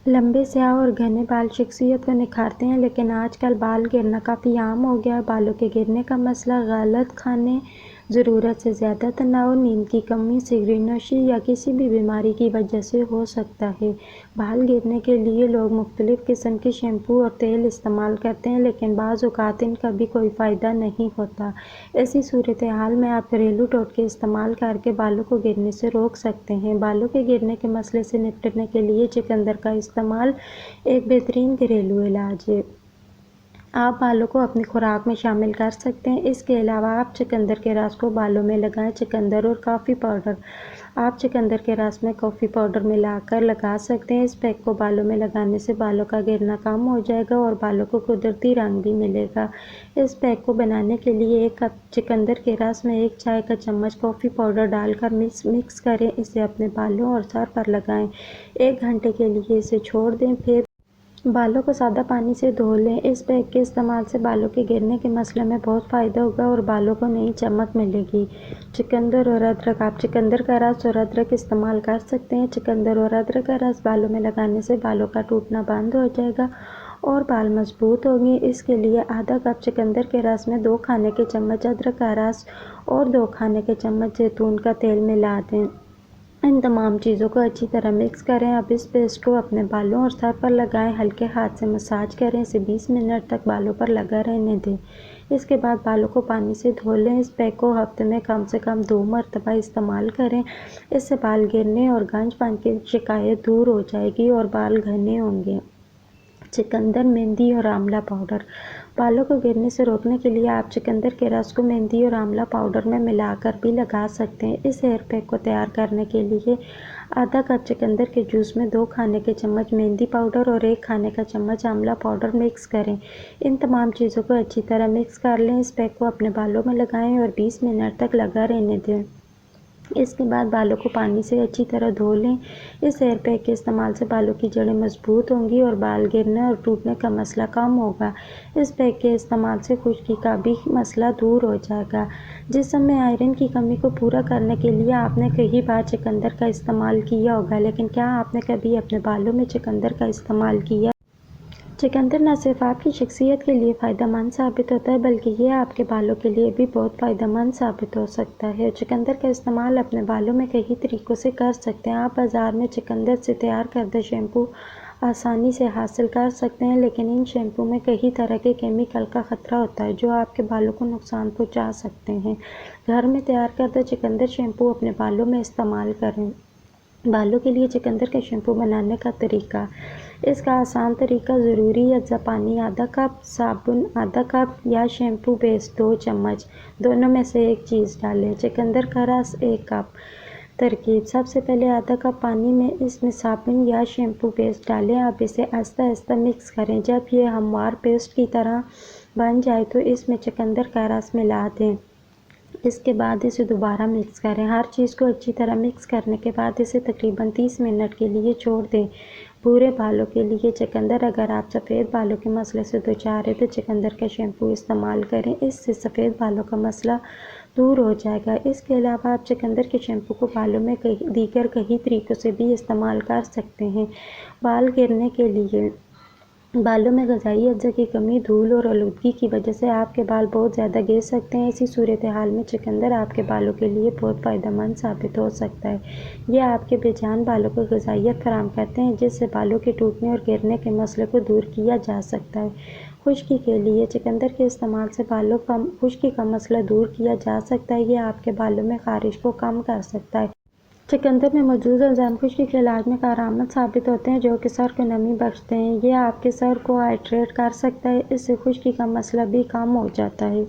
लंबे स्याह और घने बाल शख्सियत को निखारते हैं, लेकिन आजकल बाल गिरना काफ़ी आम हो गया है। बालों के गिरने का मसला गलत खाने, ज़रूरत से ज़्यादा तनाव, नींद की कमी, सिगरेट नोशी या किसी भी बीमारी की वजह से हो सकता है। बाल गिरने के लिए लोग मुख्तलिफ़ किस्म के शैम्पू और तेल इस्तेमाल करते हैं, लेकिन बाज़ औक़ात इनका भी कोई फ़ायदा नहीं होता। ऐसी सूरत हाल में आप घरेलू टोटके इस्तेमाल करके बालों को गिरने से रोक सकते हैं। बालों के गिरने के मसले से निपटने के लिए चुकंदर का इस्तेमाल एक बेहतरीन घरेलू इलाज है। आप बालों को अपनी खुराक में शामिल कर सकते हैं। इसके अलावा आप चुकंदर के रस को बालों में लगाएं। चुकंदर और कॉफ़ी पाउडर। आप चुकंदर के रस में कॉफ़ी पाउडर मिलाकर लगा सकते हैं। इस पैक को बालों में लगाने से बालों का गिरना कम हो जाएगा और बालों को कुदरती रंग भी मिलेगा। इस पैक को बनाने के लिए 1 कप चुकंदर के रस में 1 चाय का चम्मच कॉफ़ी पाउडर डालकर मिक्स करें। इसे अपने बालों और सर पर लगाएं। 1 घंटे के लिए इसे छोड़ दें, फिर बालों को सादा पानी से धो लें। इस पैक के इस्तेमाल से बालों के गिरने के मसले में बहुत फ़ायदा होगा और बालों को नई चमक मिलेगी। चुकंदर और अदरक। आप चुकंदर का रस और अदरक इस्तेमाल कर सकते हैं। चुकंदर और अदरक का रस बालों में लगाने से बालों का टूटना बंद हो जाएगा और बाल मजबूत होंगे। इसके लिए आधा कप चुकंदर के रस में 2 खाने के चम्मच अदरक का रस और 2 खाने के चम्मच जैतून का तेल मिला दें। इन तमाम चीज़ों को अच्छी तरह मिक्स करें। अब इस पेस्ट को अपने बालों और सर पर लगाएं। हल्के हाथ से मसाज करें। इसे 20 मिनट तक बालों पर लगा रहने दें। इसके बाद बालों को पानी से धो लें। इस पैक को हफ्ते में कम से कम 2 मरतबा इस्तेमाल करें। इससे बाल गिरने और गंजपन की शिकायत दूर हो जाएगी और बाल घने होंगे। चुकंदर, मेहंदी और आंवला पाउडर। बालों को गिरने से रोकने के लिए आप चुकंदर के रस को मेहंदी और आंवला पाउडर में मिलाकर भी लगा सकते हैं। इस हेयर पैक को तैयार करने के लिए आधा कप चुकंदर के जूस में 2 खाने के चम्मच मेहंदी पाउडर और 1 खाने का चम्मच आंवला पाउडर मिक्स करें। इन तमाम चीज़ों को अच्छी तरह मिक्स कर लें। इस पैक को अपने बालों में लगाएं और 20 मिनट तक लगा रहने दें। इसके बाद बालों को पानी से अच्छी तरह धो लें। इस हेयर पैक के इस्तेमाल से बालों की जड़ें मजबूत होंगी और बाल गिरने और टूटने का मसला कम होगा। इस पैक के इस्तेमाल से खुश्की का भी मसला दूर हो जाएगा। जिस्म में आयरन की कमी को पूरा करने के लिए आपने कई बार चुकंदर का इस्तेमाल किया होगा, लेकिन क्या आपने कभी अपने बालों में चुकंदर का इस्तेमाल किया? चुकंदर न सिर्फ आपकी शख्सियत के लिए फ़ायदेमंद साबित होता है, बल्कि ये आपके बालों के लिए भी बहुत फ़ायदेमंद साबित हो सकता है। चुकंदर का इस्तेमाल अपने बालों में कई तरीक़ों से कर सकते हैं। आप बाज़ार में चुकंदर से तैयार करदा शैम्पू आसानी से हासिल कर सकते हैं, लेकिन इन शैम्पू में कई तरह के केमिकल का ख़तरा होता है जो आपके बालों को नुकसान पहुँचा सकते हैं। घर में तैयार करदा चुकंदर शैम्पू अपने बालों में इस्तेमाल करें। बालों के लिए चुकंदर का शैम्पू बनाने का तरीका। इसका आसान तरीका। ज़रूरी अज्जा पानी आधा कप, साबुन आधा कप या शैम्पू बेस 2 चम्मच, दोनों में से एक चीज़ डालें। चुकंदर का रस 1 कप। तरकीब। सबसे पहले आधा कप पानी में इसमें साबुन या शैम्पू पेस्ट डालें। अब इसे आहिस्ता आहिस्ता मिक्स करें। जब ये हमवार पेस्ट की तरह बन जाए तो इसमें चुकंदर का रस मिला दें। इसके बाद इसे दोबारा मिक्स करें। हर चीज़ को अच्छी तरह मिक्स करने के बाद इसे तकरीबन 30 मिनट के लिए छोड़ दें। भूरे बालों के लिए चुकंदर। अगर आप सफ़ेद बालों के मसले से दोचार हैं तो चुकंदर का शैम्पू इस्तेमाल करें। इससे सफ़ेद बालों का मसला दूर हो जाएगा। इसके अलावा आप चुकंदर के शैम्पू को बालों में दीगर कई तरीक़ों से भी इस्तेमाल कर सकते हैं। बाल गिरने के लिए बालों में ग़िज़ाई अज्जा की कमी, धूल और आलूदगी की वजह से आपके बाल बहुत ज़्यादा गिर सकते हैं। ऐसी सूरत हाल में चुकंदर आपके बालों के लिए बहुत फ़ायदेमंद साबित हो सकता है। यह आपके बेजान बालों को ग़िज़ाइयत फराहम करते हैं, जिससे बालों के टूटने और गिरने के मसले को दूर किया जा सकता है। खुश्की के लिए चुकंदर के इस्तेमाल से बालों का खुश्की का मसला दूर किया जा सकता है। यह आपके बालों में ख़ारिश को कम कर सकता है। चुकंदर में मौजूद एंजाइम खुश्की के इलाज में कारआमद साबित होते हैं, जो कि सर को नमी बख्शते हैं। यह आपके सर को हाइड्रेट कर सकता है। इससे खुश्की का मसला भी कम हो जाता है।